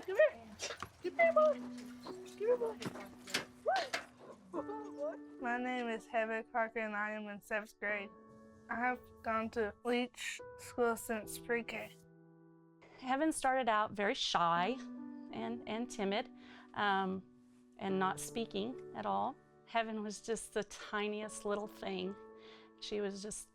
Come here. Come here, boy. Come here, boy. My name is Cochran and I am in 7th grade. I have gone to Leach School since pre-K. Heaven started out very shy and timid and not speaking at all. Heaven was just the tiniest little thing. She was just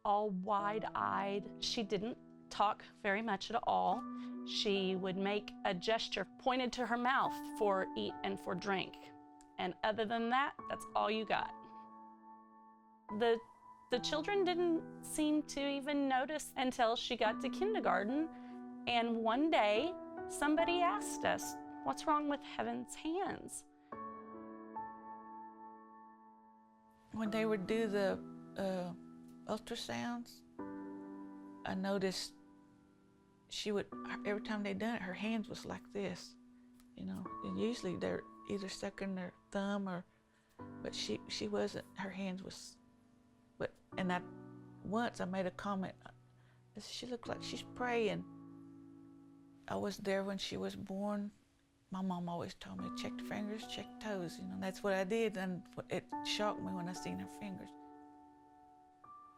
all wide-eyed. She didn't talk very much at all. She would make a gesture pointed to her mouth for eat and for drink. And other than that, that's all you got. The children didn't seem to even notice until she got to kindergarten. And one day, somebody asked us, what's wrong with Heaven's hands? When they would do the ultrasounds, I noticed she would, every time they done it, her hands was like this, you know. And usually they're either sucking their thumb or, but she wasn't, her hands was, but, and once I made a comment, I said, she looked like she's praying. I was there when she was born. My mom always told me, check the fingers, check the toes, you know, and that's what I did, and it shocked me when I seen her fingers.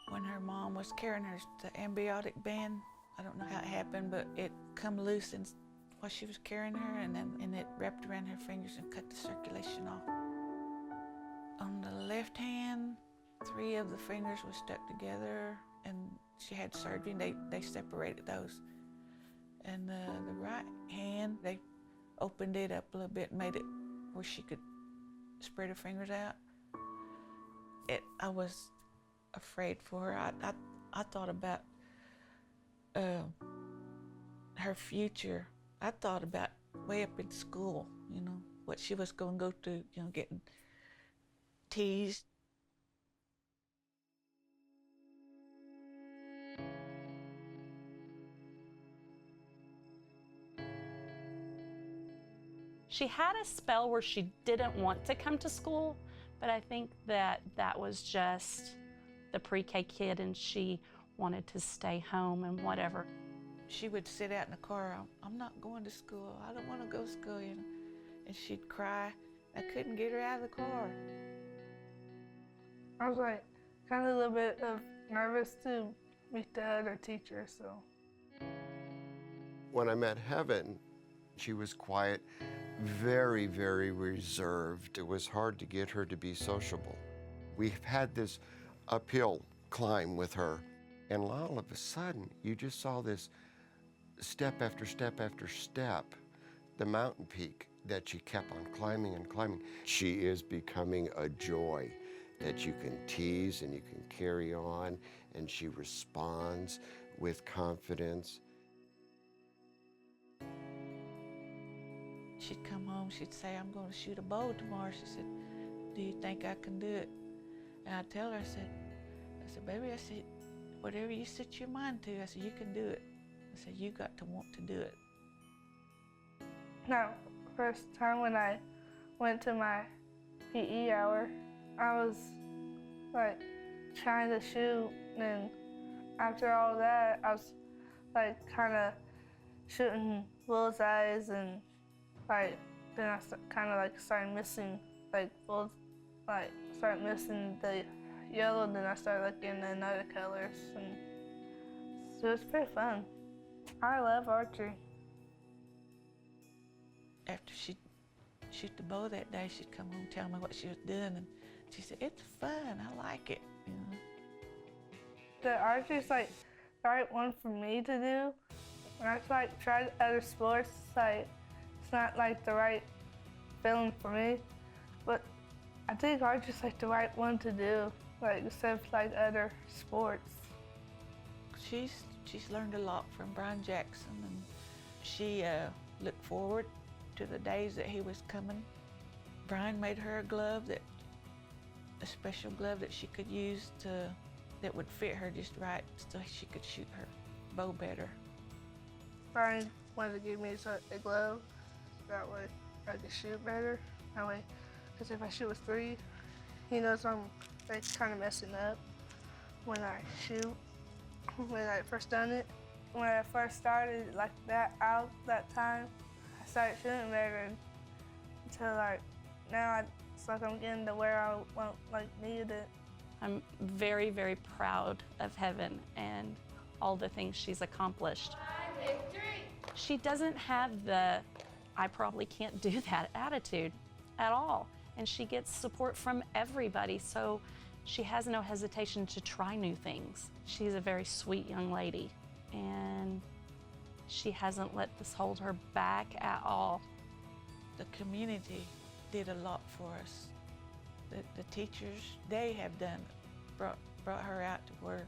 When her mom was carrying her, the ambiotic band, I don't know how it happened, but it come loose while she was carrying her, and it wrapped around her fingers and cut the circulation off. On the left hand, 3 of the fingers were stuck together, and she had surgery, and they separated those. And the right hand, they opened it up a little bit and made it where she could spread her fingers out. I was afraid for her. I thought about her future. I thought about way up in school, you know, what she was going to go through, you know, getting teased. She had a spell where she didn't want to come to school, but I think that was just the pre-K kid and she wanted to stay home and whatever. She would sit out in the car, I'm not going to school, I don't want to go to school, you know. And she'd cry. I couldn't get her out of the car. I was like kind of a little bit nervous to meet the other teacher, so. When I met Heaven, she was quiet, very, very reserved. It was hard to get her to be sociable. We've had this uphill climb with her, and all of a sudden, you just saw this step after step after step, the mountain peak that she kept on climbing and climbing. She is becoming a joy that you can tease and you can carry on, and she responds with confidence. She'd come home, she'd say, I'm going to shoot a bow tomorrow. She said, do you think I can do it? And I'd tell her, I said, baby, I said, whatever you set your mind to, I said, you can do it. I said, you got to want to do it. Now, first time when I went to my PE hour, I was like trying to shoot, and after all that, I was like kind of shooting bullseyes, and like then I kind of like started missing started missing the yellow, and then I started looking at other colors, and so it was pretty fun. I love archery. After she'd shoot the bow that day, she'd come home and tell me what she was doing, and she said, it's fun, I like it, you know. The archery's like the right one for me to do. When I like tried other sports, it's not like the right feeling for me, but I think archery's like the right one to do, like instead of like other sports. She's learned a lot from Brian Jackson, and she looked forward to the days that he was coming. Brian made her a glove, a special glove that she could use that would fit her just right so she could shoot her bow better. Brian wanted to give me a glove, that way I could shoot better. That way, because if I shoot with 3, he knows I'm like kind of messing up when I shoot. When I first done it, when I first started like that out that time, I started shooting better until like now it's like I'm getting to where I want, like needed it. I'm very, very proud of Heaven and all the things she's accomplished. She doesn't have the I probably can't do that attitude at all. And she gets support from everybody, so she has no hesitation to try new things. She's a very sweet young lady, and she hasn't let this hold her back at all. The community did a lot for us. The teachers, they have done, brought her out to where,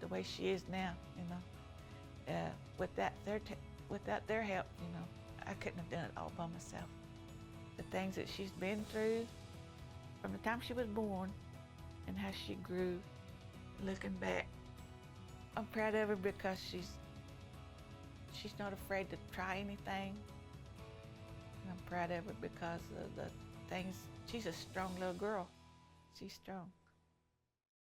the way she is now, you know. Without their help, you know, I couldn't have done it all by myself. The things that she's been through from the time she was born and how she grew, looking back, I'm proud of her because she's not afraid to try anything. And I'm proud of her because of the things, she's a strong little girl. She's strong.